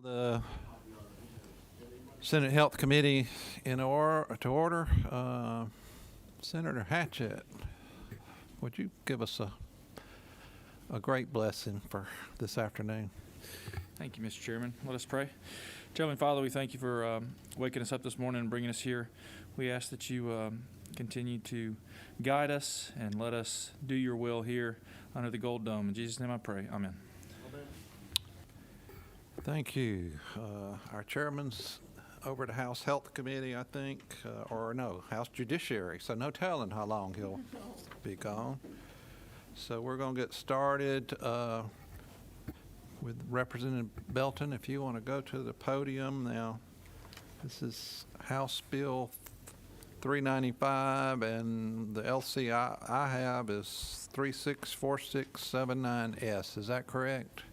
The Senate Health Committee to order. Senator Hatchett, would you give us a great blessing for this afternoon? Thank you, Mr. Chairman. Let us pray. Heavenly Father, we thank you for waking us up this morning and bringing us here. We ask that you continue to guide us and let us do your will here under the gold dome. In Jesus' name I pray. Amen. Thank you. Our chairman's over to House Health Committee, I think, or no, House Judiciary, so no telling how long he'll be gone. So we're going to get started with Representative Belton. If you want to go to the podium now. This is House Bill 395, and the LC I have is 364679S. Is that correct?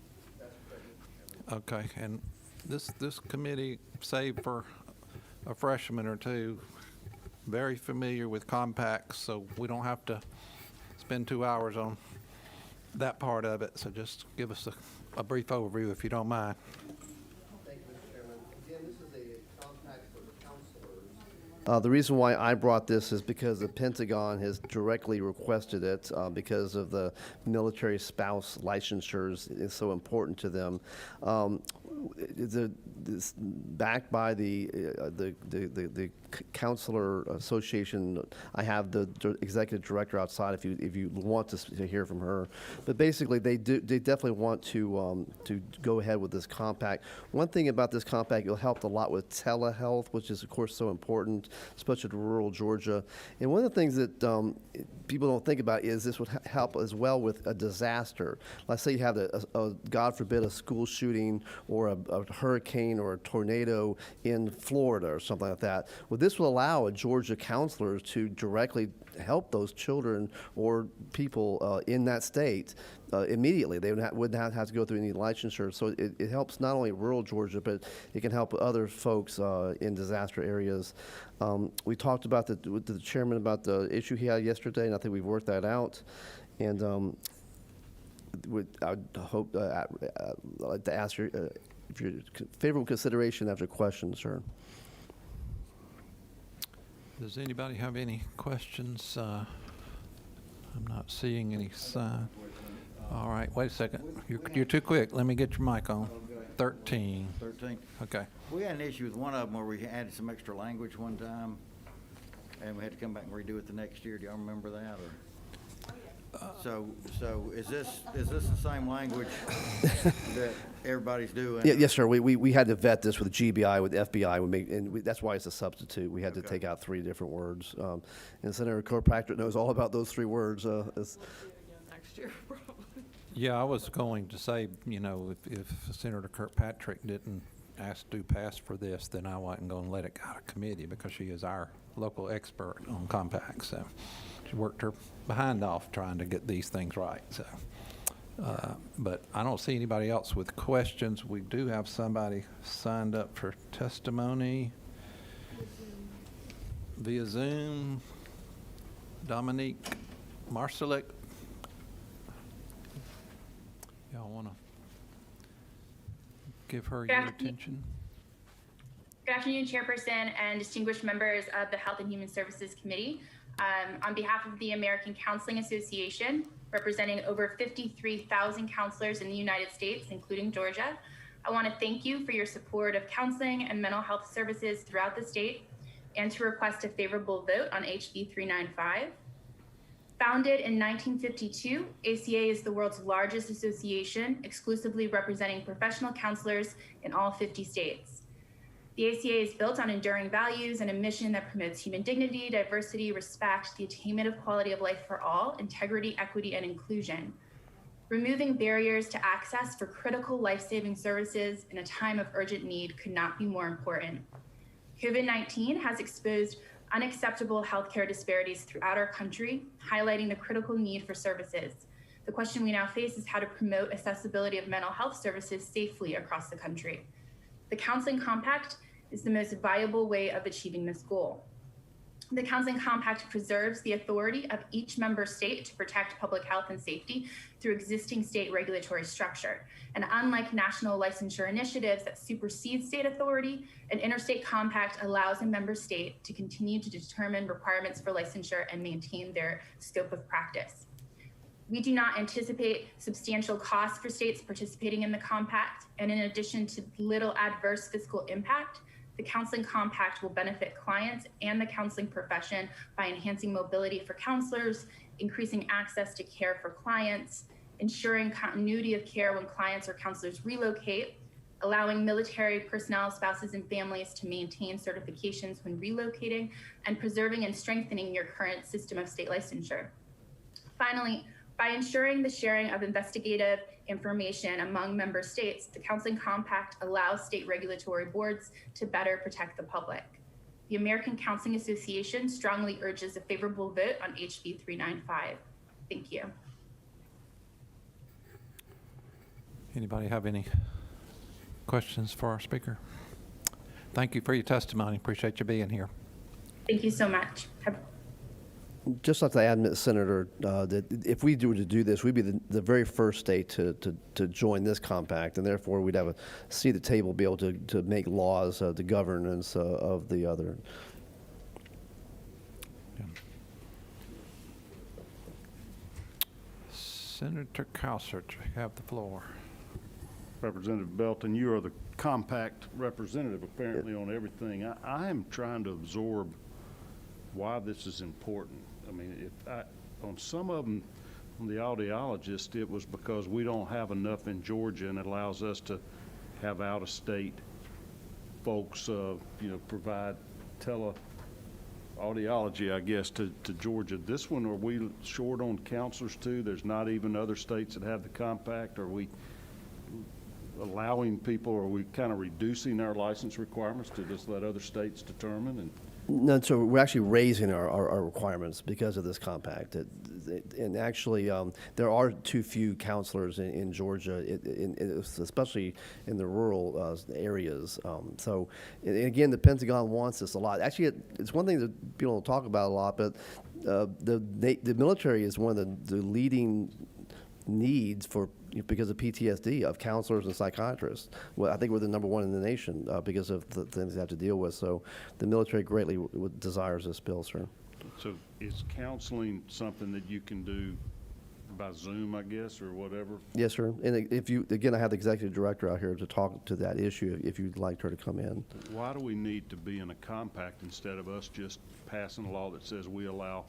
Okay, and this committee, save for a freshman or two, very familiar with compacts, so we don't have to spend 2 hours on that part of it. So just give us a brief overview if you don't mind. Thank you, Mr. Chairman. Again, this is a compact for the counselors. The reason why I brought this is because the Pentagon has directly requested it because of the military spouse licensures. It's so important to them. This backed by the Counselor Association. I have the executive director outside if you want to hear from her. But basically, they definitely want to go ahead with this compact. One thing about this compact, it'll help a lot with telehealth, which is of course so important, especially to rural Georgia. And one of the things that people don't think about is this would help as well with a disaster. Let's say you have a God forbid, a school shooting or a hurricane or a tornado in Florida or something like that. Well, this will allow Georgia counselors to directly help those children or people in that state immediately. They wouldn't have to go through any licensure. So it helps not only rural Georgia, but it can help other folks in disaster areas. We talked about with the chairman about the issue he had yesterday, and I think we've worked that out. And I hope I'd like to ask you if you're favorable consideration after questions, sir. Does anybody have any questions? I'm not seeing any sign. All right, wait a second. You're too quick. Let me get your mic on. 13. 13. Okay. We had an issue with one of them where we added some extra language one time, and we had to come back and redo it the next year. Do y'all remember that? Or? So is this the same language that everybody's doing? Yeah, yes, sir. We had to vet this with GBI, with FBI. That's why it's a substitute. We had to take out 3 different words. And Senator Chiropractic knows all about those 3 words. Next year, probably. Yeah, I was going to say, if Senator Kirkpatrick didn't pass for this, then I wasn't going to let it go to committee because she is our local expert on compacts. So she worked her behind off trying to get these things right. So, but I don't see anybody else with questions. We do have somebody signed up for testimony via Zoom. Dominique Marsalek. Y'all want to give her your attention? Good afternoon, Chairperson and distinguished members of the Health and Human Services Committee. On behalf of the American Counseling Association, representing over 53,000 counselors in the United States, including Georgia, I want to thank you for your support of counseling and mental health services throughout the state and to request a favorable vote on HB 395. Founded in 1952, ACA is the world's largest association exclusively representing professional counselors in all 50 states. The ACA is built on enduring values and a mission that promotes human dignity, diversity, respect, the attainment of quality of life for all, integrity, equity, and inclusion. Removing barriers to access for critical life-saving services in a time of urgent need could not be more important. COVID-19 has exposed unacceptable healthcare disparities throughout our country, highlighting the critical need for services. The question we now face is how to promote accessibility of mental health services safely across the country. The Counseling Compact is the most viable way of achieving this goal. The Counseling Compact preserves the authority of each member state to protect public health and safety through existing state regulatory structure. And unlike national licensure initiatives that supersede state authority, an interstate compact allows a member state to continue to determine requirements for licensure and maintain their scope of practice. We do not anticipate substantial costs for states participating in the compact, and in addition to little adverse fiscal impact, the Counseling Compact will benefit clients and the counseling profession by enhancing mobility for counselors, increasing access to care for clients, ensuring continuity of care when clients or counselors relocate, allowing military personnel, spouses, and families to maintain certifications when relocating, and preserving and strengthening your current system of state licensure. Finally, by ensuring the sharing of investigative information among member states, the Counseling Compact allows state regulatory boards to better protect the public. The American Counseling Association strongly urges a favorable vote on HB 395. Thank you. Anybody have any questions for our speaker? Thank you for your testimony. Appreciate you being here. Thank you so much. Just like to add, Senator, that if we were to do this, we'd be the very first state to join this compact, and therefore we'd have a seat at the table, be able to make laws, the governance of the other. Yeah. Senator Counsel, you have the floor. Representative Belton, you are the compact representative apparently on everything. I am trying to absorb why this is important. I mean, on some of them, on the audiologist, it was because we don't have enough in Georgia, and it allows us to have out-of-state folks, provide audiology, I guess, to Georgia. This one, are we short on counselors too? There's not even other states that have the compact. Are we allowing people, or are we kind of reducing our license requirements to just let other states determine? And No, so we're actually raising our requirements because of this compact. And actually, there are too few counselors in Georgia, especially in the rural areas. So, and again, the Pentagon wants this a lot. Actually, it's one thing that people don't talk about a lot, but the military is one of the leading needs because of PTSD of counselors and psychiatrists. Well, I think we're the #1 in the nation because of the things they have to deal with. So the military greatly desires this bill, sir. so is counseling something that you can do by Zoom, I guess, or whatever? Yes, sir. And if you, again, I have the executive director out here to talk to that issue if you'd like her to come in. Why do we need to be in a compact instead of us just passing a law that says we allow,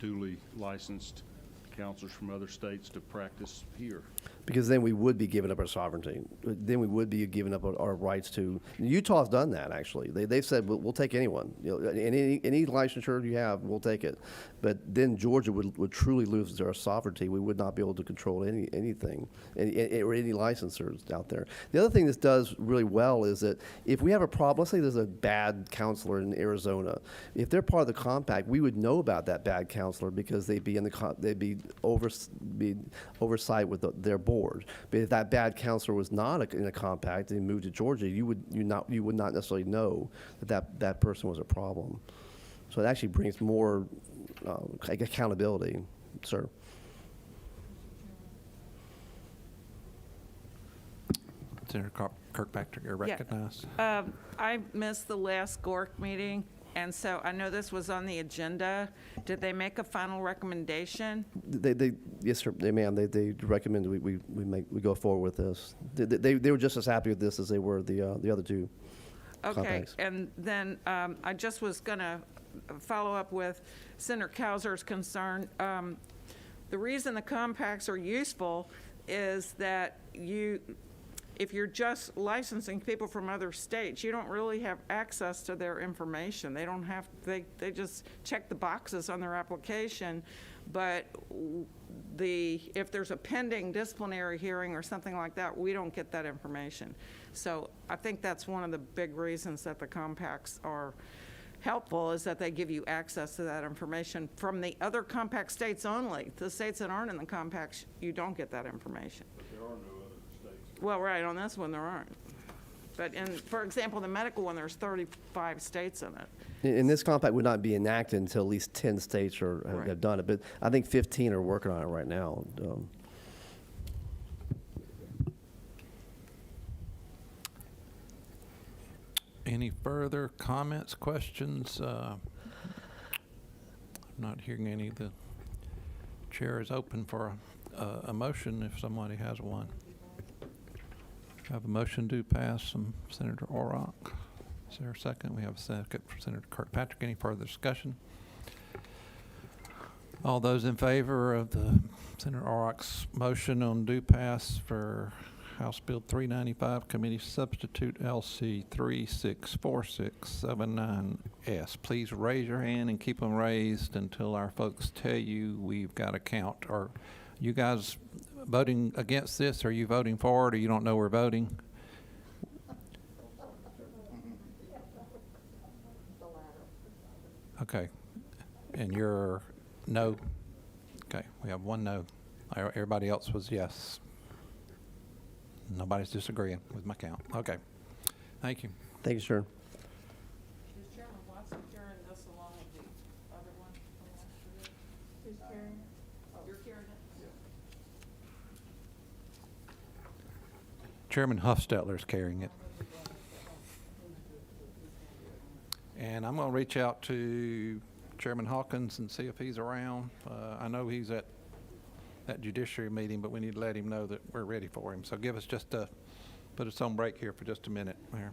duly licensed counselors from other states to practice here? Because then we would be giving up our sovereignty. Then we would be giving up our rights to. Utah's done that, actually. They've said, we'll take anyone. Any licensure you have, we'll take it. But then Georgia would truly lose their sovereignty. We would not be able to control anything or any licensors out there. The other thing this does really well is that if we have a problem, let's say there's a bad counselor in Arizona. If they're part of the compact, we would know about that bad counselor because they'd be oversight with their board. But if that bad counselor was not in a compact and moved to Georgia, you would not necessarily know that person was a problem. So it actually brings more accountability, sir. Senator Kirkpatrick, you're recognized. I missed the last GORC meeting, and so I know this was on the agenda. Did they make a final recommendation? Yes, sir, ma'am. They recommended we go forward with this. They were just as happy with this as they were the other two. Okay, compacts. and then I just was going to follow up with Senator Kauser's concern. The reason the compacts are useful is that if you're just licensing people from other states, you don't really have access to their information. They don't have, they just check the boxes on their application, but if there's a pending disciplinary hearing or something like that, we don't get that information. So I think that's one of the big reasons that the compacts are helpful, is that they give you access to that information from the other compact states only. The states that aren't in the compacts, you don't get that information. But there are no other states. Well, right, on this one there aren't. But for example, the medical one, there's 35 states in it. And this compact would not be enacted until at least 10 states Right. have done it, but I think 15 are working on it right now. Any further comments, questions? I'm not hearing any. The chair is open for a motion if somebody has one. Have a motion to pass from Senator Orrock. Is there a second? We have a second from Senator Kirkpatrick. Any further discussion? All those in favor of the Senator Orrock's motion on due pass for House Bill 395, Committee Substitute LC 364679S, please raise your hand and keep them raised until our folks tell you we've got a count. Are you guys voting against this? Are you voting for it, or you don't know we're voting? Okay. And you're no? Okay, we have one no. Everybody else was yes. Nobody's disagreeing with my count. Okay. Thank you. Thank you, sir. Is Chairman Watson carrying this along with the other one from last year? Who's carrying it? Oh, you're carrying it? Chairman Huffstetler's carrying it. And I'm going to reach out to Chairman Hawkins and see if he's around. I know he's at that judiciary meeting, but we need to let him know that we're ready for him. So give us just put us on break here for just a minute there.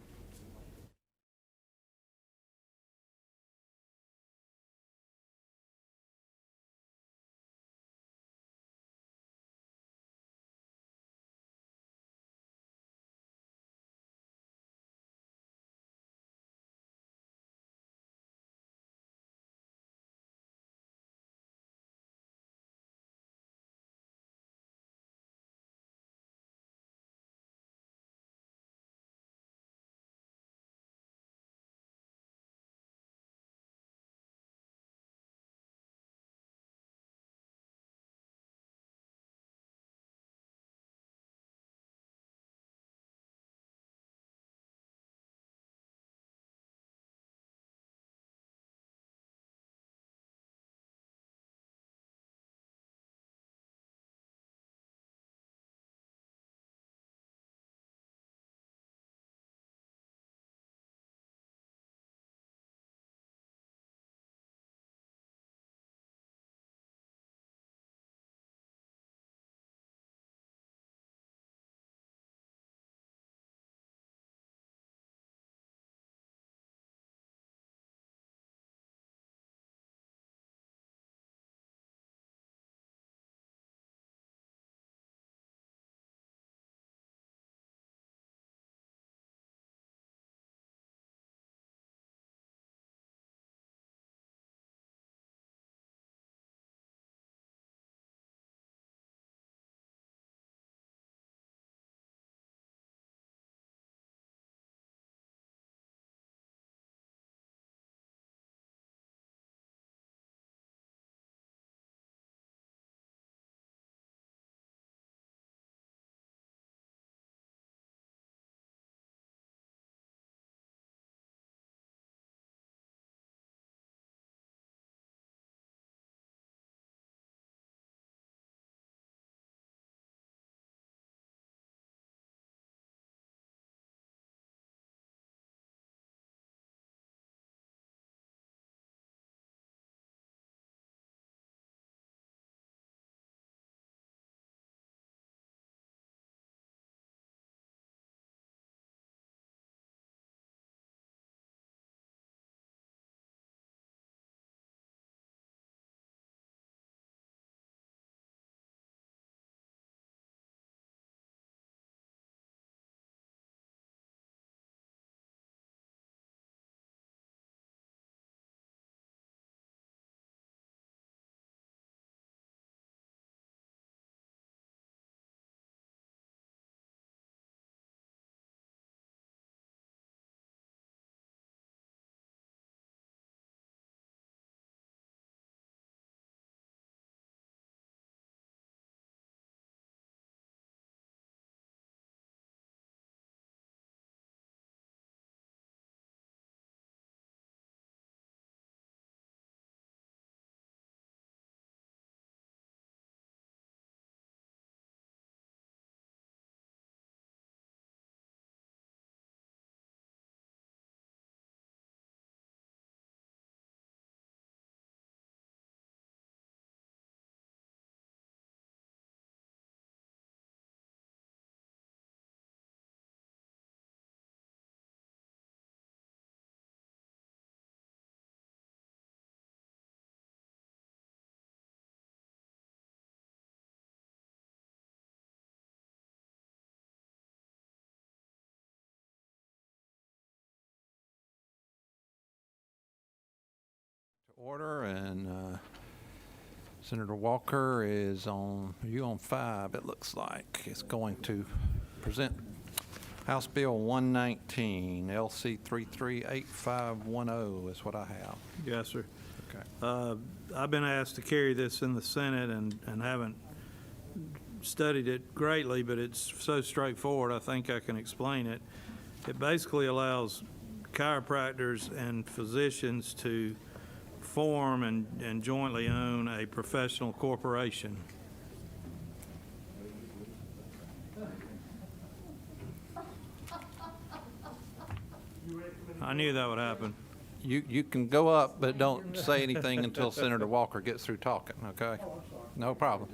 Order, and Senator Walker is on, are you on 5, it looks like. Is going to present House Bill 119, LC 338510 is what I have. Yes, sir. Okay. I've been asked to carry this in the Senate and haven't studied it greatly, but it's so straightforward, I think I can explain it. It basically allows chiropractors and physicians to form and jointly own a professional corporation. I knew that would happen. You can go up, but don't say anything until Senator Walker gets through talking, okay? No problem.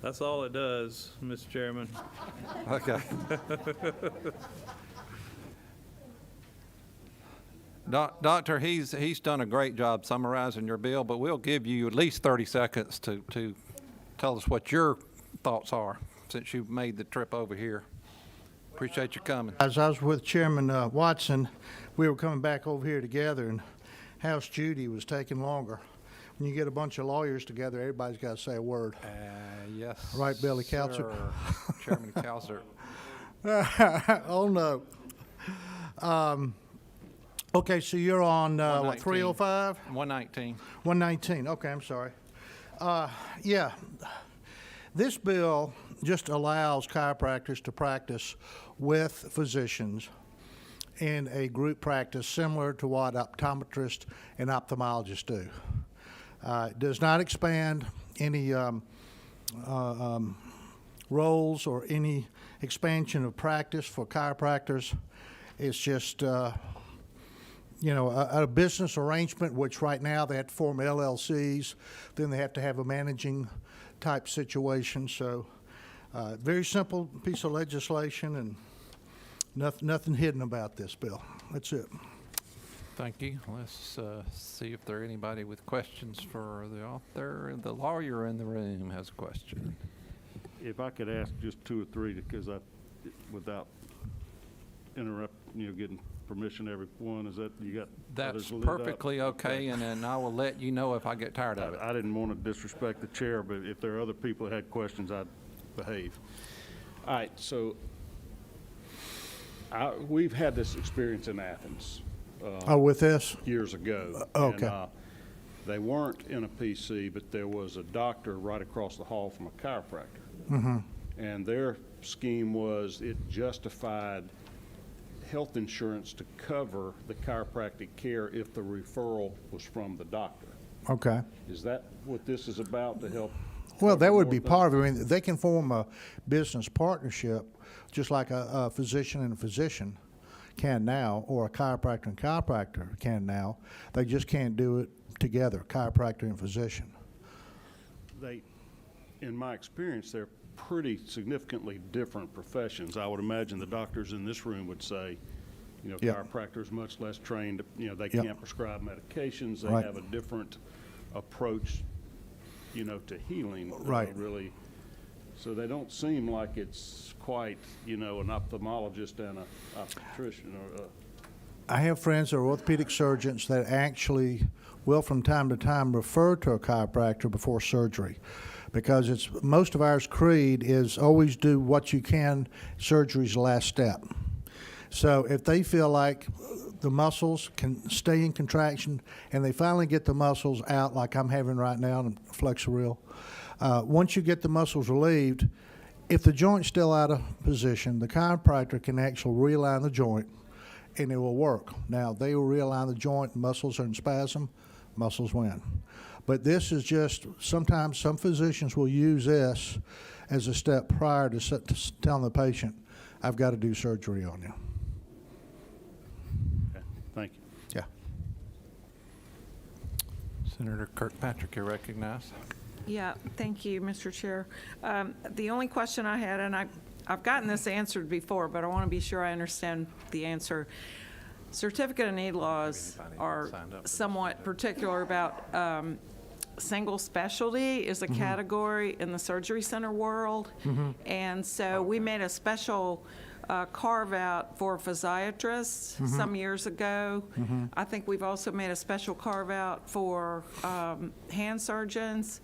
That's all it does, Mr. Chairman. Okay. Doctor, he's done a great job summarizing your bill, but we'll give you at least 30 seconds to tell us what your thoughts are, since you've made the trip over here. Appreciate you coming. As I was with Chairman Watson, we were coming back over here together, and House Judy was taking longer. When you get a bunch of lawyers together, everybody's got to say a word. Yes. Right, Billy Counsel? sir. Chairman Counsel. Oh, no. Okay, so you're on, what, 305? 119. 119, okay, I'm sorry. Yeah, this bill just allows chiropractors to practice with physicians in a group practice similar to what optometrists and ophthalmologists do. It does not expand any roles or any expansion of practice for chiropractors. It's just you know, a business arrangement, which right now they have to form LLCs, then they have to have a managing type situation. So very simple piece of legislation, and nothing hidden about this bill. That's it. Thank you. Let's see if there are anybody with questions for the author. The lawyer in the room has a question. If I could ask just 2 or 3, because without getting permission every one, is that, you got That's others lined up? perfectly okay, and then I will let you know if I get tired of it. I didn't want to disrespect the chair, but if there are other people that had questions, I'd behave. All right, so we've had this experience in Athens With this? years ago. Okay. And, they weren't in a PC, but there was a doctor right across the hall from a chiropractor. Mm-hmm. And their scheme was it justified health insurance to cover the chiropractic care if the referral was from the doctor. Okay. Is that what this is about, to help? Well, that cover would more be things? part of it. I mean, they can form a business partnership, just like a physician and a physician can now, or a chiropractor and chiropractor can now. They just can't do it together, chiropractor and physician. In my experience, they're pretty significantly different professions. I would imagine the doctors in this room would say, Yeah. chiropractors much less trained, they Yeah. can't prescribe medications. They Right. have a different approach, to healing. Right. Really. So they don't seem like it's quite, an ophthalmologist and a obstetrician or I have friends that are orthopedic surgeons that actually will from time to time refer to a chiropractor before surgery, because it's most of ours creed is always do what you can. Surgery's the last step. So if they feel like the muscles can stay in contraction and they finally get the muscles out, like I'm having right now in Flexoril, once you get the muscles relieved, if the joint's still out of position, the chiropractor can actually realign the joint and it will work. Now, they will realign the joint, muscles are in spasm, muscles win. But this is just, sometimes some physicians will use this as a step prior to telling the patient, I've got to do surgery on you. Okay, thank you. Yeah. Senator Kirkpatrick, you're recognized. Yeah, thank you, Mr. Chair. The only question I had, and I've gotten this answered before, but I want to be sure I understand the answer. Certificate of need laws are somewhat particular about single specialty is a category in the surgery center world. And so we made a special carve-out for physiatrists some years ago. I think we've also made a special carve-out for hand surgeons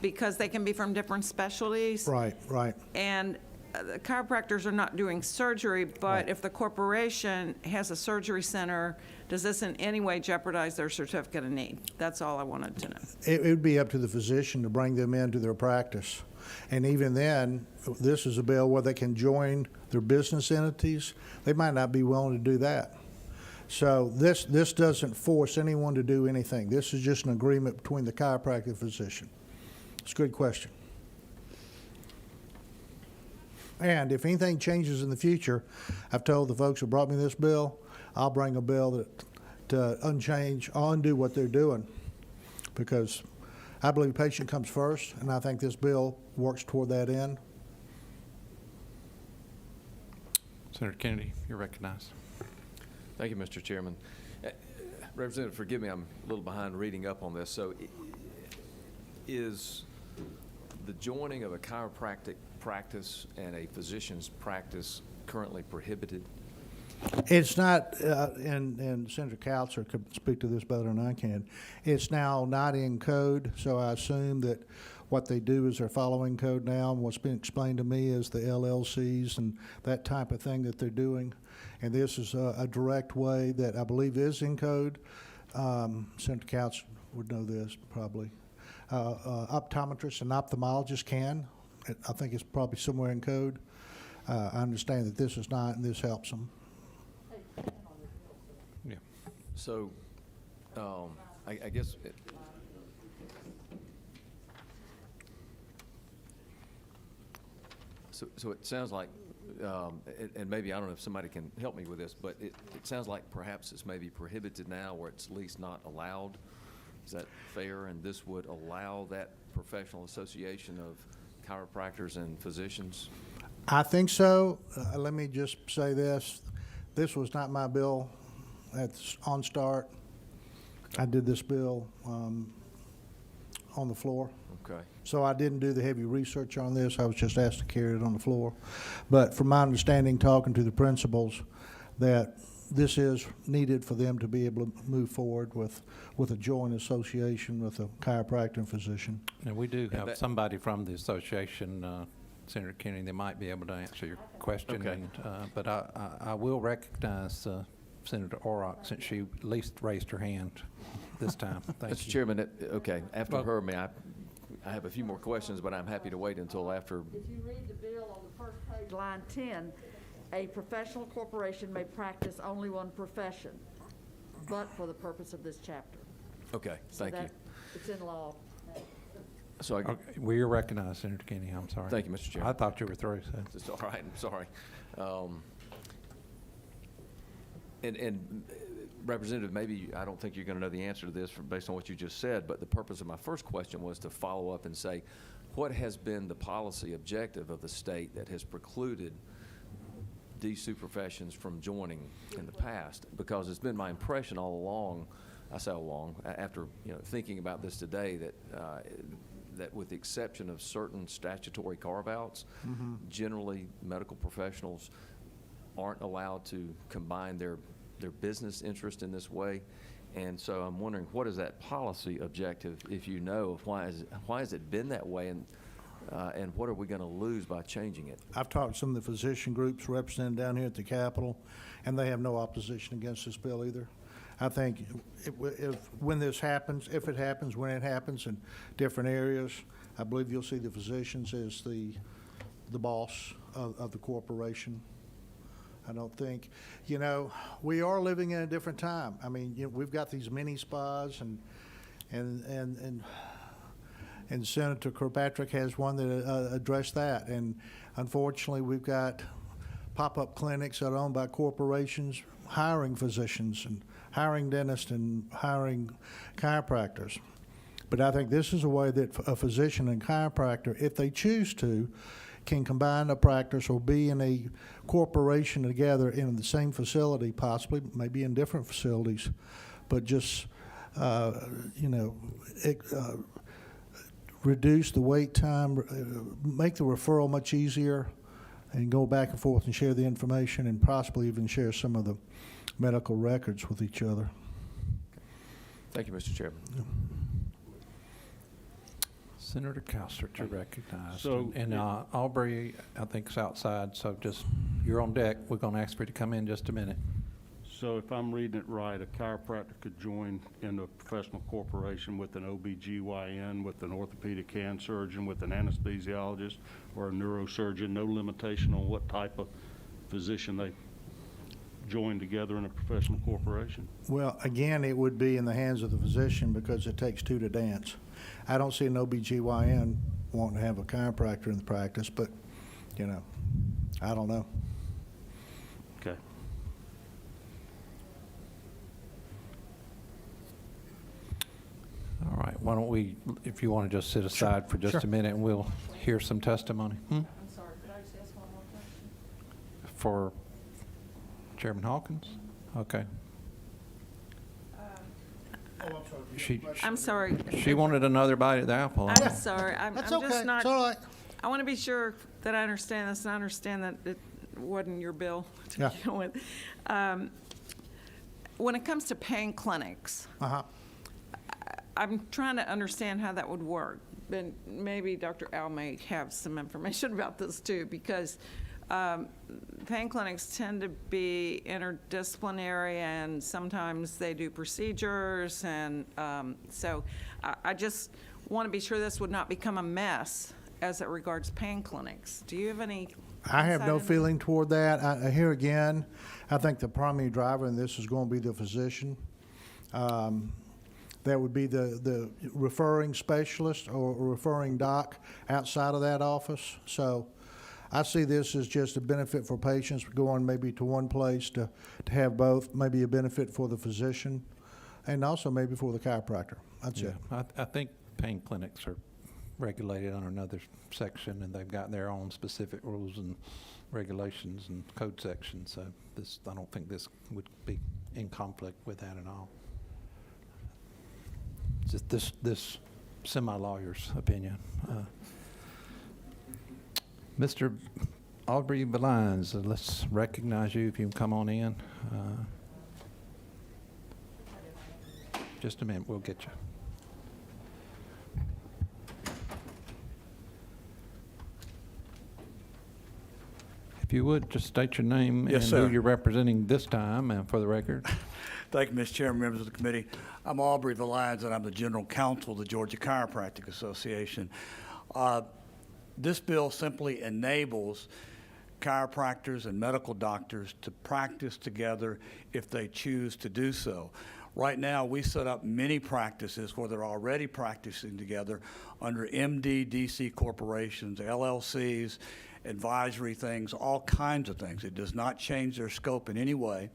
because they can be from different specialties. Right, right. And the chiropractors are not doing surgery, but Right. if the corporation has a surgery center, does this in any way jeopardize their certificate of need? That's all I wanted to know. It would be up to the physician to bring them into their practice. And even then, this is a bill where they can join their business entities. They might not be willing to do that. So this doesn't force anyone to do anything. This is just an agreement between the chiropractor and physician. It's a good question. And if anything changes in the future, I've told the folks who brought me this bill, I'll bring a bill that to undo what they're doing, because I believe patient comes first, and I think this bill works toward that end. Senator Kennedy, you're recognized. Thank you, Mr. Chairman. Representative, forgive me, I'm a little behind reading up on this. So is the joining of a chiropractic practice and a physician's practice currently prohibited? It's not, and Senator Counsel could speak to this better than I can. It's now not in code, so I assume that what they do is they're following code now, and what's been explained to me is the LLCs and that type of thing that they're doing. And this is a direct way that I believe is in code. Senator Counsel would know this probably. Optometrists and ophthalmologists can. I think it's probably somewhere in code. I understand that this is not, and this helps them. Yeah. So I guess so it sounds like, and maybe I don't know if somebody can help me with this, but it sounds like perhaps it's maybe prohibited now, or it's at least not allowed. Is that fair? And this would allow that professional association of chiropractors and physicians? I think so. Let me just say this. This was not my bill at on start. I did this bill on the floor. Okay. So I didn't do the heavy research on this. I was just asked to carry it on the floor. But from my understanding, talking to the principals, that this is needed for them to be able to move forward with a joint association with a chiropractor and physician. And we do have somebody from the association, Senator Kennedy, that might be able to answer your question. Okay. And, but I will recognize Senator Orrock, since she at least raised her hand this time. Thank Mr. you. Chairman, okay, after Well- her, I have a few more questions, but I'm happy to wait until after. If you read the bill on the first page, line 10, a professional corporation may practice only one profession, but for the purpose of this chapter. Okay, So thank you. that- It's in law. So I, Okay, well, you're recognized, Senator Kennedy. I'm sorry. Thank you, Mr. Chairman. I thought you were through, so. it's all right, I'm sorry. And Representative, maybe I don't think you're going to know the answer to this based on what you just said, but the purpose of my first question was to follow up and say, what has been the policy objective of the state that has precluded these two professions from joining in the past? Because it's been my impression all along, I say all along, after thinking about this today, that with the exception of certain statutory carve-outs, generally medical professionals aren't allowed to combine their business interest in this way. And so I'm wondering, what is that policy objective, if you know, of why has it been that way, and what are we going to lose by changing it? I've talked to some of the physician groups represented down here at the Capitol, and they have no opposition against this bill either. I think when it happens in different areas, I believe you'll see the physicians as the boss of the corporation. I don't think, we are living in a different time. I mean, we've got these mini spas, and Senator Kirkpatrick has one that addressed that. And unfortunately, we've got pop-up clinics that are owned by corporations hiring physicians and hiring dentists and hiring chiropractors. But I think this is a way that a physician and chiropractor, if they choose to, can combine a practice or be in a corporation together in the same facility, possibly, maybe in different facilities, but just, reduce the wait time, make the referral much easier, and go back and forth and share the information and possibly even share some of the medical records with each other. Thank you, Mr. Chairman. Senator Counsel, you're recognized. So- And Aubrey, I think, is outside, so just, you're on deck. We're going to ask for you to come in just a minute. So if I'm reading it right, a chiropractor could join in a professional corporation with an OBGYN, with an orthopedic hand surgeon, with an anesthesiologist, or a neurosurgeon, no limitation on what type of physician they join together in a professional corporation? Well, again, it would be in the hands of the physician because it takes two to dance. I don't see an OBGYN wanting to have a chiropractor in the practice, but, you know, I don't know. Okay. All right, why don't we, if you want to just sit aside for just a minute, and we'll hear some testimony. I'm sorry, could I just ask one more question? For Chairman Hawkins? Okay. I'm sorry. She wanted another bite at the apple. I'm sorry. I'm That's just okay. not. It's all right. I want to be sure that I understand this, and I understand that it wasn't your bill to Yeah. begin with. When it comes to pain clinics, Uh-huh. I'm trying to understand how that would work. But maybe Dr. Al may have some information about this too, because pain clinics tend to be interdisciplinary, and sometimes they do procedures, and so I just want to be sure this would not become a mess as it regards pain clinics. Do you have any? I have insight no into feeling toward that. Here again, I think the primary driver in this is going to be the physician. That would be the referring specialist or referring doc outside of that office. So I see this as just a benefit for patients going maybe to one place to have both, maybe a benefit for the physician and also maybe for the chiropractor. That's it. I think pain clinics are regulated under another section, and they've got their own specific rules and regulations and code sections. So this, I don't think this would be in conflict with that at all. Just this semi-lawyer's opinion. Mr. Aubrey Valines, let's recognize you if you can come on in. Just a minute, we'll get you. If you would, just state your name Yes, and sir. who you're representing this time, and for the record. Thank you, Mr. Chairman, members of the committee. I'm Aubrey Valines, and I'm the General Counsel of the Georgia Chiropractic Association. This bill simply enables chiropractors and medical doctors to practice together if they choose to do so. Right now, we set up many practices where they're already practicing together under MD-DC corporations, LLCs, advisory things, all kinds of things. It does not change their scope in any way.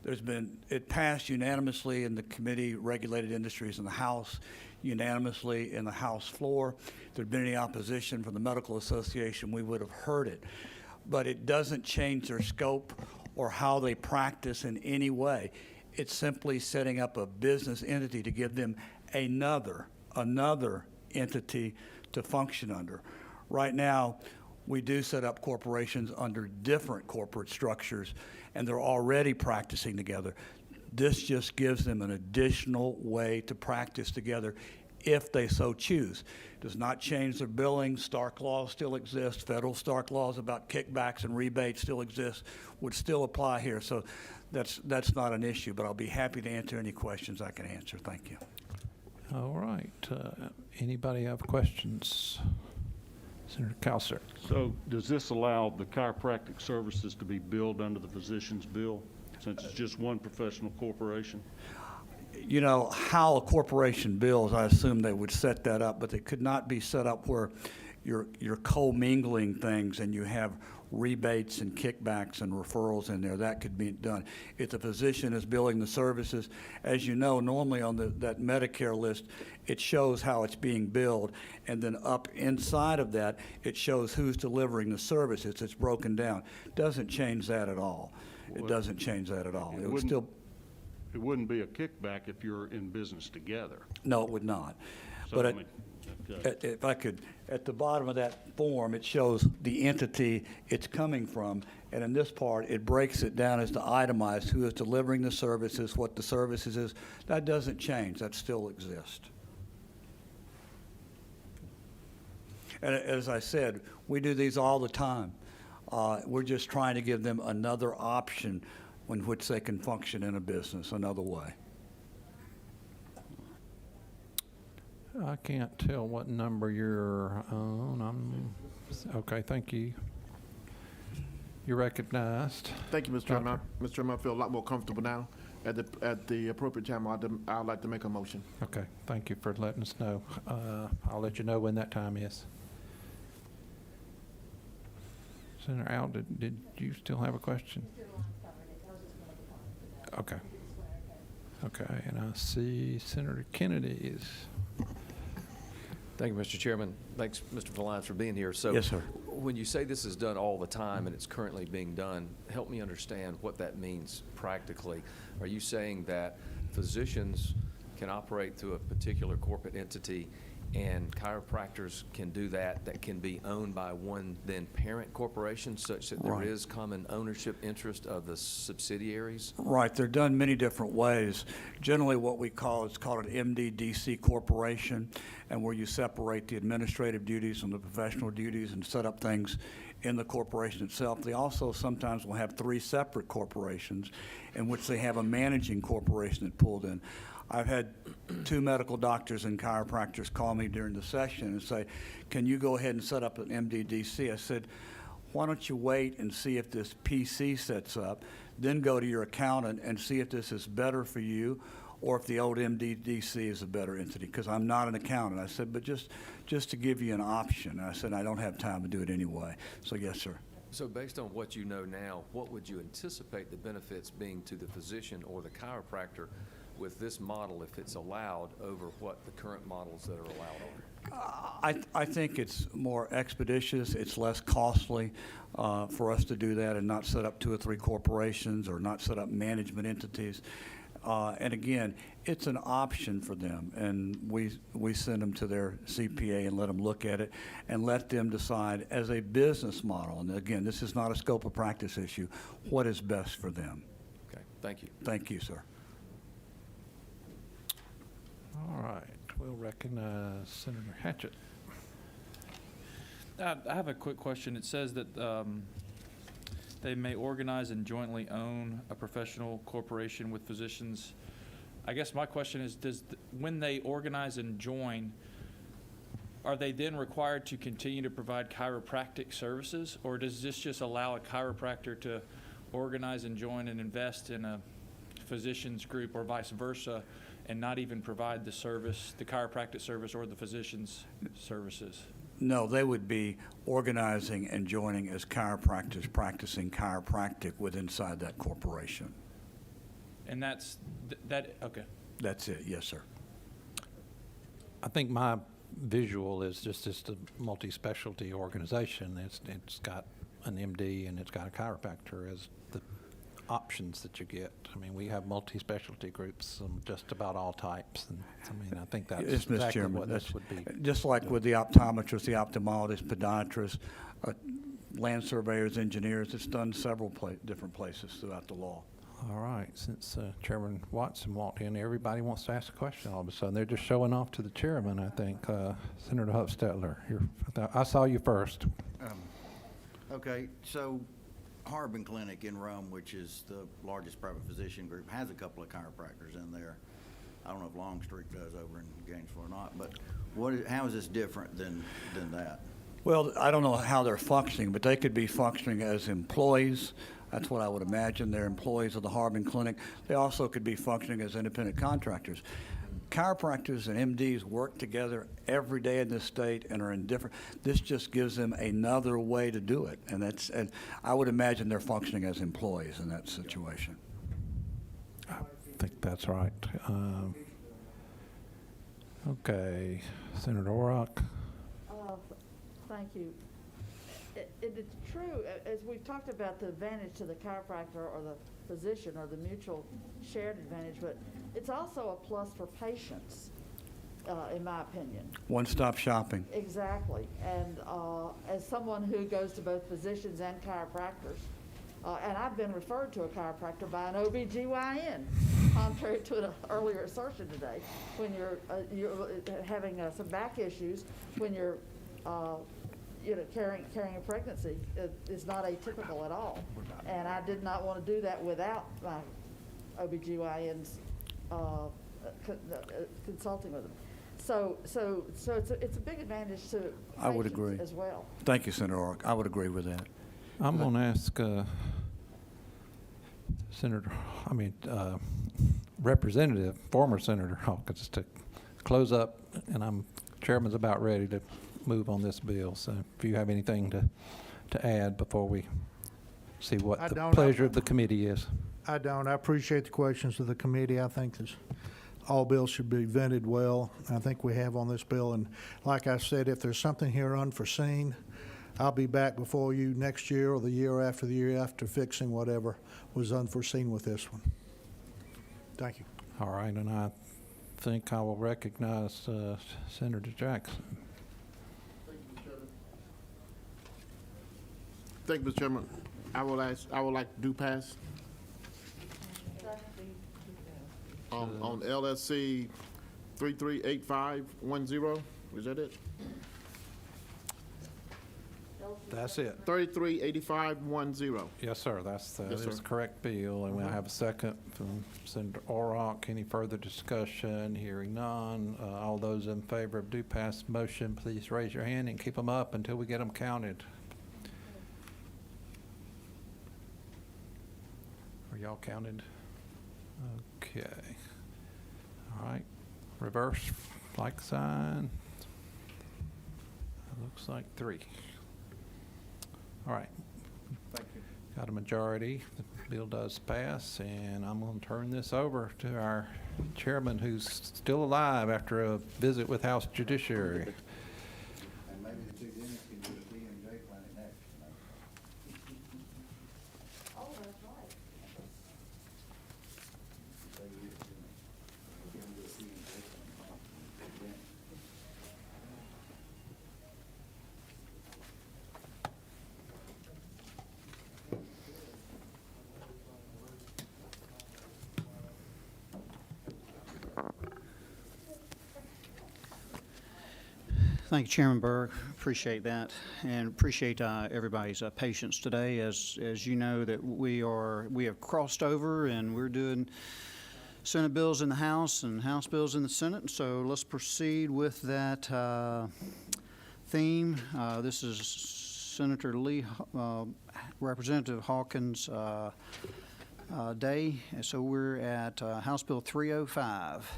It passed unanimously in the Committee Regulated Industries in the House, unanimously in the House floor. If there'd been any opposition from the Medical Association, we would have heard it. But it doesn't change their scope or how they practice in any way. It's simply setting up a business entity to give them another entity to function under. Right now, we do set up corporations under different corporate structures, and they're already practicing together. This just gives them an additional way to practice together if they so choose. Does not change their billing. Stark laws still exist. Federal Stark laws about kickbacks and rebates still exist, would still apply here. So that's not an issue, but I'll be happy to answer any questions I can answer. Thank you. All right. Anybody have questions? Senator Counsel. So does this allow the chiropractic services to be billed under the physician's bill, since it's just one professional corporation? You know, how a corporation bills, I assume they would set that up, but it could not be set up where you're commingling things and you have rebates and kickbacks and referrals in there. That could be done. If the physician is billing the services, as you know, normally on that Medicare list, it shows how it's being billed, and then up inside of that, it shows who's delivering the services. It's broken down. Doesn't change that at all. It doesn't change that at all. It would still. It wouldn't be a kickback if you're in business together. No, it would not. So, But I it- mean, If I could, at the bottom of that form, it shows the entity it's coming from, and in this part, it breaks it down as to itemize who is delivering the services, what the services is. That doesn't change, that still exists. And as I said, we do these all the time. We're just trying to give them another option in which they can function in a business another way. I can't tell what number you're on. Okay, thank you. You're recognized. Thank you, Mr. Chairman. Mr. Chairman, I feel a lot more comfortable now. At the appropriate time, I'd like to make a motion. Okay, thank you for letting us know. I'll let you know when that time is. Senator Al, did you still have a question? Okay. Okay, and I see Senator Kennedy is. Thank you, Mr. Chairman. Thanks, Mr. Valines, for being here. So, Yes, sir. when you say this is done all the time and it's currently being done, help me understand what that means practically. Are you saying that physicians can operate through a particular corporate entity and chiropractors can do that can be owned by one then parent corporation such that there Right. is common ownership interest of the subsidiaries? Right, they're done many different ways. Generally, what we call, it's called an MDDC corporation, and where you separate the administrative duties from the professional duties and set up things in the corporation itself. They also sometimes will have 3 separate corporations in which they have a managing corporation that pulled in. I've had 2 medical doctors and chiropractors call me during the session and say, can you go ahead and set up an MDDC? I said, why don't you wait and see if this PC sets up, then go to your accountant and see if this is better for you or if the old MDDC is a better entity, because I'm not an accountant. I said, but just to give you an option. I said, I don't have time to do it anyway. So yes, sir. So based on what you know now, what would you anticipate the benefits being to the physician or the chiropractor with this model if it's allowed over what the current models that are allowed are? I think it's more expeditious, it's less costly for us to do that and not set up 2 or 3 corporations or not set up management entities. And again, it's an option for them, and we send them to their CPA and let them look at it and let them decide as a business model. And again, this is not a scope of practice issue, what is best for them. Okay, thank you. Thank you, sir. All right, we'll recognize Senator Hatchett. I have a quick question. It says that they may organize and jointly own a professional corporation with physicians. I guess my question is, when they organize and join, are they then required to continue to provide chiropractic services, or does this just allow a chiropractor to organize and join and invest in a physician's group or vice versa and not even provide the service, the chiropractic service or the physician's services? No, they would be organizing and joining as chiropractors practicing chiropractic inside that corporation. And okay. That's it, yes, sir. I think my visual is just a multi-specialty organization. It's got an MD and it's got a chiropractor as the options that you get. I mean, we have multi-specialty groups, just about all types. And I mean, I think that's Yes, Mr. exactly Chairman, what this would be. Just like with the optometrists, the ophthalmologists, podiatrists, land surveyors, engineers, it's done several different places throughout the law. All right, since Chairman Watson walked in, everybody wants to ask a question all of a sudden. They're just showing off to the chairman, I think. Senator Hufstetler, I saw you first. Okay, so Harbin Clinic in Rome, which is the largest private physician group, has a couple of chiropractors in there. I don't know if Longstreet does over in Gainesville or not, but how is this different than that? Well, I don't know how they're functioning, but they could be functioning as employees. That's what I would imagine. They're employees of the Harbin Clinic. They also could be functioning as independent contractors. Chiropractors and MDs work together every day in this state and are in different. This just gives them another way to do it, and I would imagine they're functioning as employees in that situation. I think that's right. Okay, Senator Orrock. Thank you. It's true, as we've talked about the advantage to the chiropractor or the physician or the mutual shared advantage, but it's also a plus for patients. in my opinion. One-stop shopping. Exactly. And as someone who goes to both physicians and chiropractors, and I've been referred to a chiropractor by an OBGYN, contrary to an earlier assertion today, when you're having some back issues, when you're carrying a pregnancy is not atypical at all. And I did not want to do that without my OBGYN's consulting with them. So it's a big advantage to I would patients agree. as well. Thank you, Senator Orrick. I would agree with that. I'm going to ask former Senator Hawkins to close up, and Chairman's about ready to move on this bill. So if you have anything to add before we see what the pleasure of the committee is. I don't. I appreciate the questions of the committee. I think all bills should be vetted well. I think we have on this bill. And like I said, if there's something here unforeseen, I'll be back before you next year or the year after fixing whatever was unforeseen with this one. Thank you. All right, and I think I will recognize Senator Jackson. Thank you, Mr. Chairman. I would like to do pass. On LSC 338510, is that it? That's it. 338510. Yes, sir. That's the Yes, sir. correct bill. And we'll have a second from Senator Orrock. Any further discussion? Hearing none. All those in favor of do pass motion, please raise your hand and keep them up until we get them counted. Are y'all counted? Okay. All right. Reverse like sign. Looks like 3. All right. Thank you. Got a majority. The bill does pass, and I'm going to turn this over to our chairman, who's still alive after a visit with House Judiciary. And maybe the two dentists can do a TMJ clinic next. Oh, that's right. Thank you, Chairman Berg. Appreciate that, and appreciate everybody's patience today. As you know, that we have crossed over, and we're doing Senate bills in the House and House bills in the Senate. So let's proceed with that theme. This is Senator Lee, Representative Hawkins' day. And so we're at House Bill 305.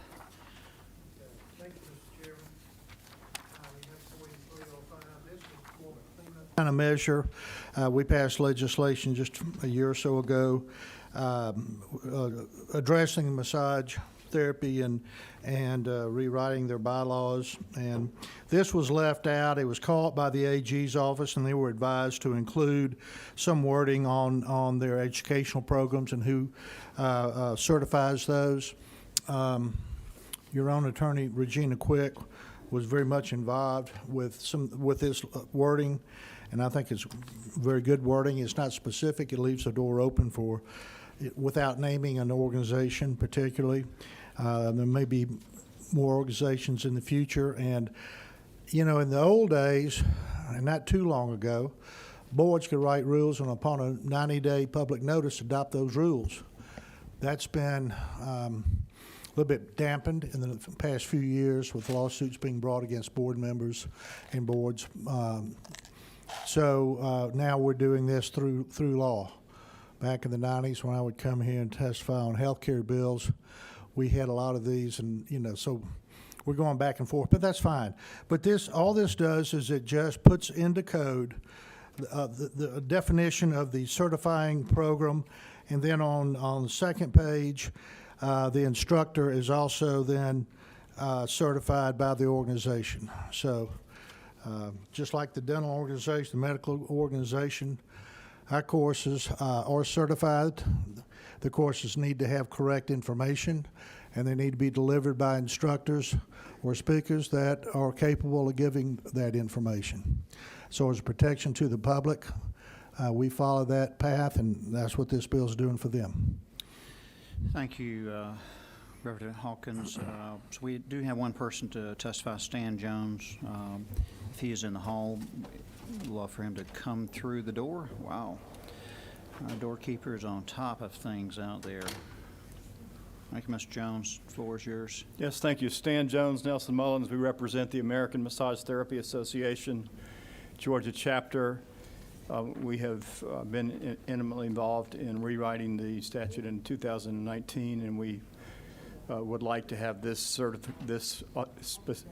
Kind of measure. We passed legislation just a year or so ago addressing massage therapy and rewriting their bylaws. And this was left out. It was caught by the AG's office, and they were advised to include some wording on their educational programs and who certifies those. Your own attorney, Regina Quick, was very much involved with this wording, and I think it's very good wording. It's not specific. It leaves the door open for, without naming an organization particularly. There may be more organizations in the future. And, you know, in the old days, and not too long ago, boards could write rules and upon a 90-day public notice adopt those rules. That's been a little bit dampened in the past few years with lawsuits being brought against board members and boards. So now we're doing this through law. Back in the 90s, when I would come here and testify on health care bills, we had a lot of these, and so we're going back and forth, but that's fine. But all this does is it just puts into code the definition of the certifying program, and then on the second page, the instructor is also then certified by the organization. So just like the dental organization, the medical organization, our courses are certified The courses need to have correct information, and they need to be delivered by instructors or speakers that are capable of giving that information. So as a protection to the public, we follow that path, and that's what this bill is doing for them. Thank you, Representative Hawkins. So we do have one person to testify, Stan Jones. If he is in the hall, we'd love for him to come through the door. Wow. Doorkeeper is on top of things out there. Thank you, Mr. Jones. The floor is yours. Yes, thank you. Stan Jones, Nelson Mullins. We represent the American Massage Therapy Association, Georgia chapter. We have been intimately involved in rewriting the statute in 2019, and we would like to have this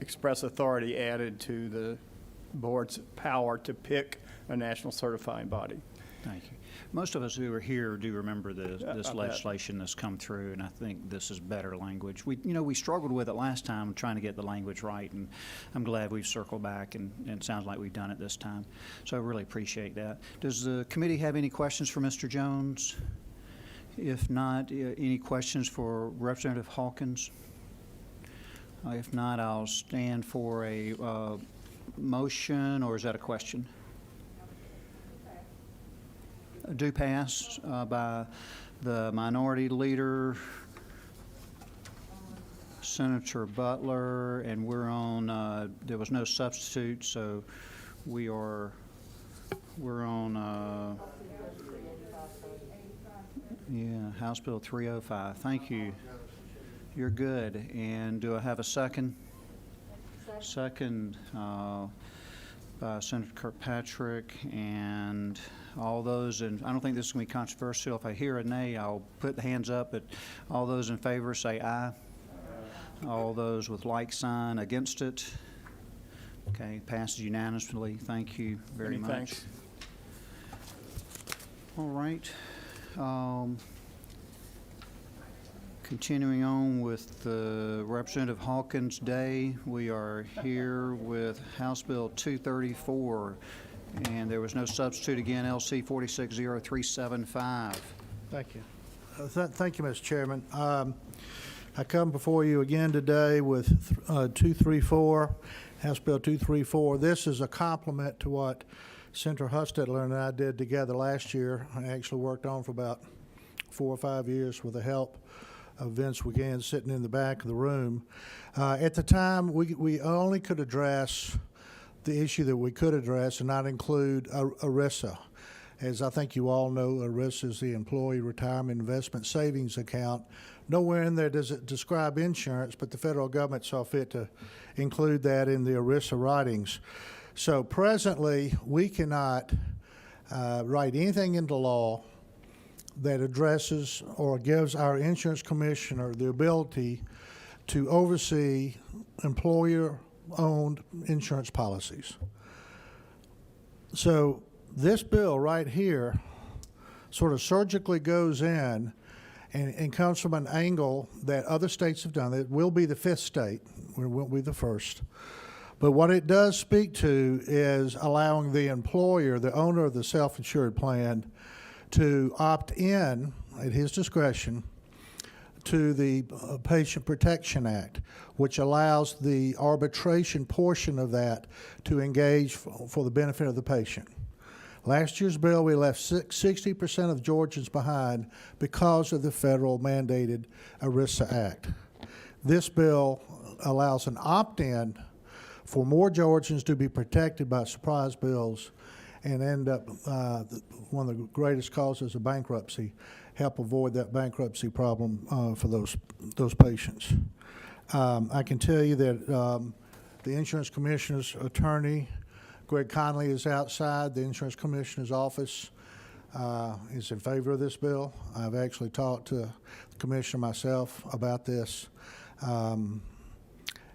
express authority added to the board's power to pick a national certifying body. Thank you. Most of us who are here do remember this bet. legislation that's come through, and I think this is better language. We struggled with it last time, trying to get the language right, and I'm glad we've circled back, and it sounds like we've done it this time. So I really appreciate that. Does the committee have any questions for Mr. Jones? If not, any questions for Representative Hawkins? If not, I'll stand for a motion, or is that a question? Do pass by the minority leader, Senator Butler, and we're on, there was no substitute, so we're on, House Bill 305. Thank you. You're good. And do I have a second? Second by Senator Kirkpatrick, and all those, and I don't think this is going to be controversial. If I hear a nay, I'll put the hands up, but all those in favor say aye. All those with like sign against it. Okay, passes unanimously. Thank you very much. Thanks. All right. Continuing on with the Representative Hawkins Day, we are here with House Bill 234, and there was no substitute again, LC 460375. Thank you. Thank you, Mr. Chairman. I come before you again today with 234, House Bill 234. This is a complement to what Senator Hustetler and I did together last year. I actually worked on for about 4 or 5 years with the help of Vince Wigan sitting in the back of the room. At the time, we only could address the issue that we could address and not include Erisa. As I think you all know, Erisa is the Employee Retirement Investment Savings Account. Nowhere in there does it describe insurance, but the federal government saw fit to include that in the Erisa writings. So presently, we cannot write anything into law that addresses or gives our insurance commissioner the ability to oversee employer-owned insurance policies. So this bill right here sort of surgically goes in and comes from an angle that other states have done. It will be the 5th state. We won't be the first. But what it does speak to is allowing the employer, the owner of the self-insured plan, to opt in at his discretion to the Patient Protection Act, which allows the arbitration portion of that to engage for the benefit of the patient. Last year's bill, we left 60% of Georgians behind because of the federal mandated Erisa Act. This bill allows an opt-in for more Georgians to be protected by surprise bills and end up one of the greatest causes of bankruptcy, help avoid that bankruptcy problem for those patients. I can tell you that the insurance commissioner's attorney, Greg Conley, is outside. The insurance commissioner's office is in favor of this bill. I've actually talked to the commissioner myself about this.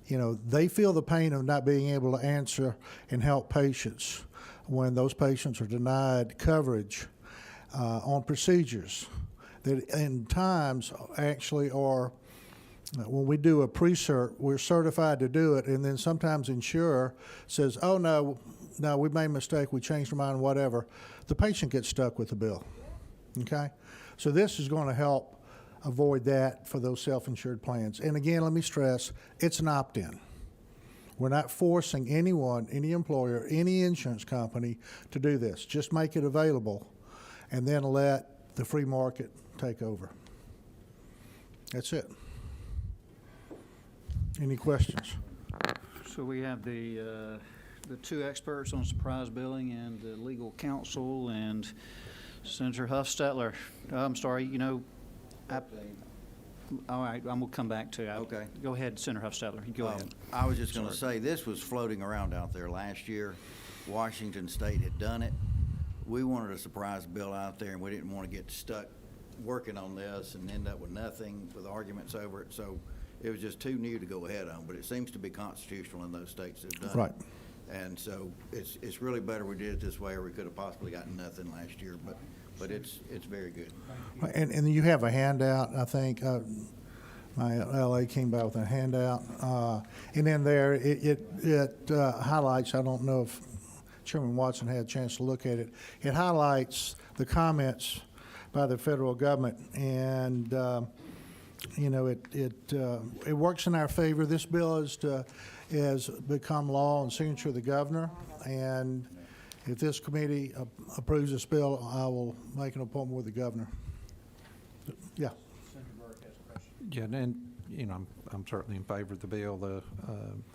They feel the pain of not being able to answer and help patients when those patients are denied coverage on procedures that in times actually are, when we do a pre-cert, we're certified to do it, and then sometimes insurer says, oh, no, we made a mistake, we changed our mind, whatever. The patient gets stuck with the bill, okay? So this is going to help avoid that for those self-insured plans. And again, let me stress, it's an opt-in. We're not forcing anyone, any employer, any insurance company to do this. Just make it available and then let the free market take over. That's it. Any questions? So we have the two experts on surprise billing and the legal counsel, and Senator Huffstetler. I'm sorry, all right, I'm going to come back to you. Okay. Go ahead, Senator Huffstetler. You go ahead. I was just going to say, this was floating around out there last year. Washington State had done it. We wanted a surprise bill out there, and we didn't want to get stuck working on this and end up with nothing, with arguments over it. So it was just too new to go ahead on, but it seems to be constitutional in those states that have done Right. it. And so it's really better we did it this way, or we could have possibly gotten nothing last year, but it's very good. And you have a handout, I think. My LA came by with a handout. And in there, it highlights, I don't know if Chairman Watson had a chance to look at it, it highlights the comments by the federal government. And, it works in our favor. This bill has become law and signature of the governor. And if this committee approves this bill, I will make an appointment with the governor. Yeah. Yeah, and, I'm certainly in favor of the bill.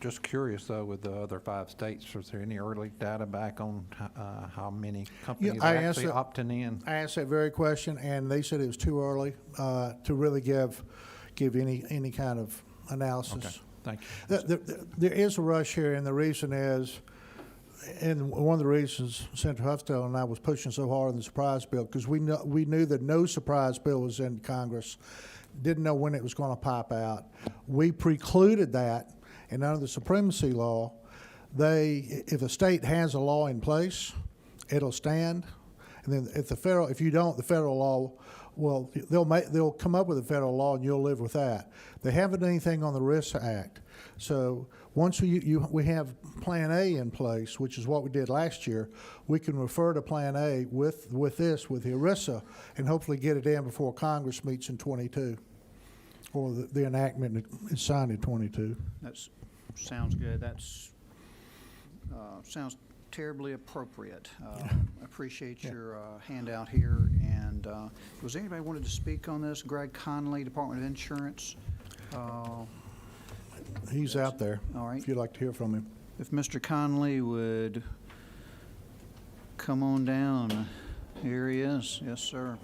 Just curious, though, with the other 5 states, was there any early data back on how many companies are actually opting in? I asked that very question, and they said it was too early to really give any kind of analysis. Okay, thank you. There is a rush here, and the reason is, and one of the reasons Senator Huffstetler and I was pushing so hard on the surprise bill, because we knew that no surprise bill was in Congress, didn't know when it was going to pop out. We precluded that, and under the supremacy law, if a state has a law in place, it'll stand. And then if you don't, the federal law, well, they'll come up with a federal law and you'll live with that. They haven't done anything on the ERISA Act. So once we have Plan A in place, which is what we did last year, we can refer to Plan A with the ERISA, and hopefully get it in before Congress meets in 22, or the enactment is signed in 22. That sounds good. Sounds terribly appropriate. I appreciate your handout here. And was anybody wanted to speak on this? Greg Conley, Department of Insurance. He's out there. All right. If you'd like to hear from him. If Mr. Conley would come on down. Here he is. Yes, sir.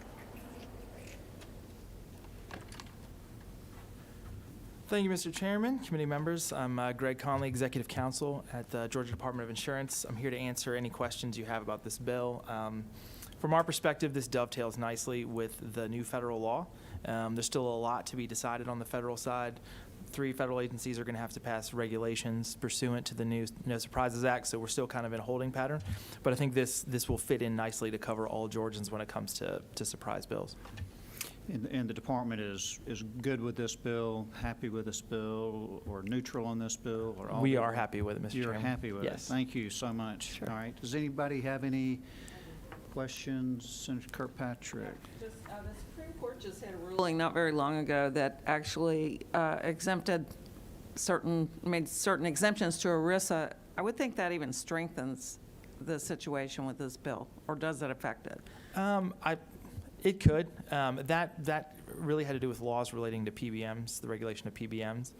Thank you, Mr. Chairman, committee members. I'm Greg Conley, Executive Counsel at the Georgia Department of Insurance. I'm here to answer any questions you have about this bill. From our perspective, this dovetails nicely with the new federal law. There's still a lot to be decided on the federal side. 3 federal agencies are going to have to pass regulations pursuant to the new No Surprises Act, so we're still kind of in a holding pattern. But I think this will fit in nicely to cover all Georgians when it comes to surprise bills. And the department is good with this bill, happy with this bill, or neutral on this bill? Or all We are happy with it, Mr. You're Chairman. happy with it? Yes. Thank you so much. Sure. All right. Does anybody have any questions? Senator Kirkpatrick. The Supreme Court just had a ruling not very long ago that actually made certain exemptions to ERISA. I would think that even strengthens the situation with this bill, or does it affect it? It could. That really had to do with laws relating to PBMs, the regulation of PBMs.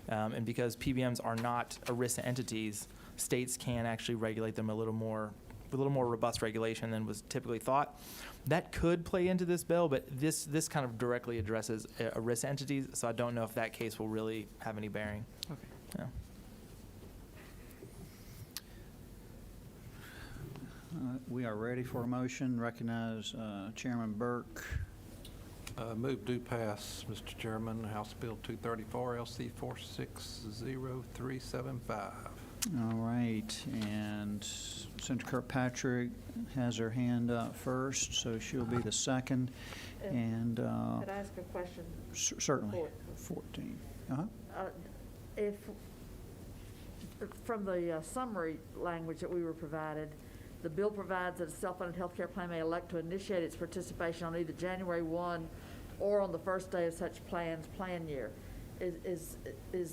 And because PBMs are not ERISA entities, states can actually regulate them a little more robust regulation than was typically thought. That could play into this bill, but this kind of directly addresses ERISA entities, so I don't know if that case will really have any bearing. Okay. Yeah. We are ready for a motion. Recognize Chairman Burke. Move do pass, Mr. Chairman, House Bill 234, LC 460375. All right, and Senator Kirkpatrick has her hand up first, so she'll be the second. And Could I ask a question? Certainly. 14. If, from the summary language that we were provided, The bill provides that a self-funded healthcare plan may elect to initiate its participation on either January 1 or on the first day of such plan's plan year. Is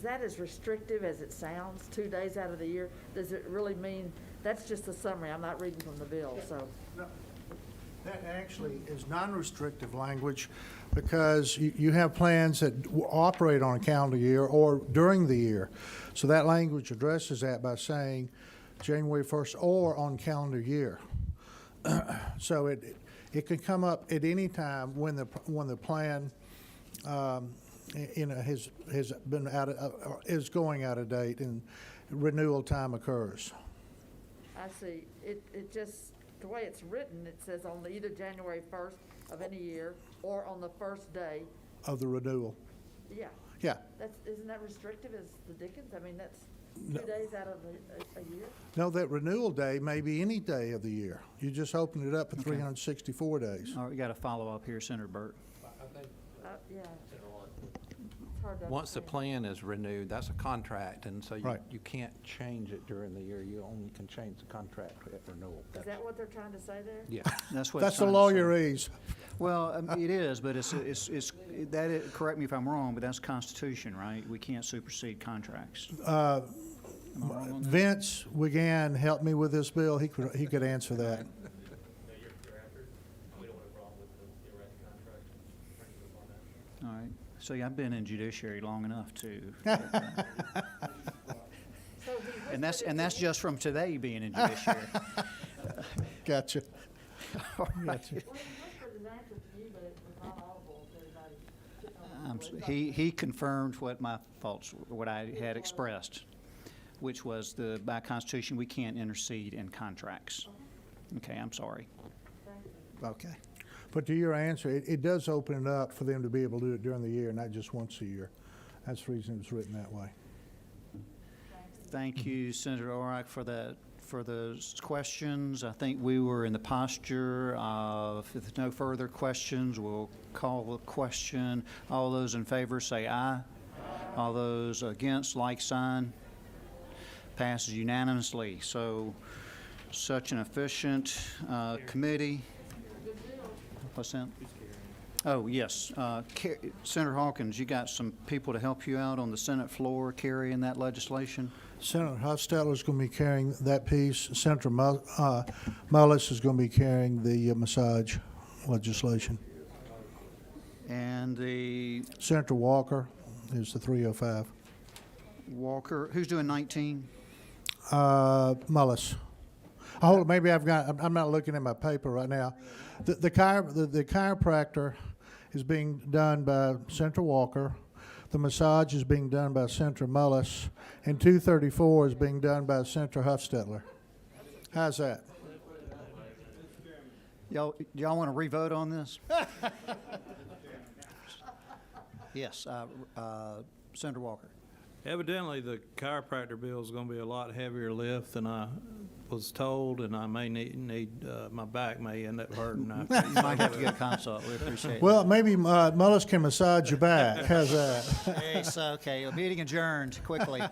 that as restrictive as it sounds, 2 days out of the year? Does it really mean, that's just a summary, I'm not reading from the bill, so. No, that actually is non-restrictive language because you have plans that operate on a calendar year or during the year. So that language addresses that by saying January 1st or on calendar year. So it can come up at any time when the plan has been is going out of date and renewal time occurs. I see. It just, the way it's written, it says on either January 1st of any year or on the first day. Of the renewal. Yeah. Yeah. Isn't that restrictive as the Dickens? I mean, that's No. 2 days out of a year? No, that renewal day may be any day of the year. You just open it up for 364 days. All right, we got a follow-up here, Senator Burt. Yeah. It's hard to Once the understand. plan is renewed, that's a contract, and so Right. you can't change it during the year. You only can change the contract at renewal. Is that what they're trying to say there? Yeah. That's what. That's it's the trying to say. lawyerese. Well, it is, but correct me if I'm wrong, but that's Constitution, right? We can't supersede contracts. Am I wrong on that? Vince Wigan helped me with this bill. He could answer that. All right. So yeah, I've been in judiciary long enough to, So he and that's whispered it to just from today being in judiciary. Gotcha. All right. Well, he whispered his answer to you, but it was not audible to everybody. He confirmed what my thoughts, what I had expressed, which was by Constitution, we can't intercede in contracts. Okay, I'm sorry. Okay. But to your answer, it does open it up for them to be able to do it during the year, not just once a year. That's the reason it's written that way. Thank you, Senator Orrock, for those questions. I think we were in the posture of, if there's no further questions, we'll call the question. All those in favor say aye. All those against, like sign. Passes unanimously. So, such an efficient committee. What's that? Oh, yes. Senator Hawkins, you got some people to help you out on the Senate floor carrying that legislation? Senator Hostetler is going to be carrying that piece. Senator Mullis is going to be carrying the massage legislation. And the Senator Walker is the 305. Walker, who's doing 19? Mullis. Oh, maybe I'm not looking at my paper right now. The chiropractor is being done by Senator Walker. The massage is being done by Senator Mullis. And 234 is being done by Senator Hofstetler. How's that? Y'all want to re-vote on this? Yes, Senator Walker. Evidently, the chiropractor bill is going to be a lot heavier lift than I was told, and I may need my back may end up hurting. You might have to get a consult. We appreciate it. Well, maybe Mullis can massage your back. How's that? It's okay. Meeting adjourned quickly.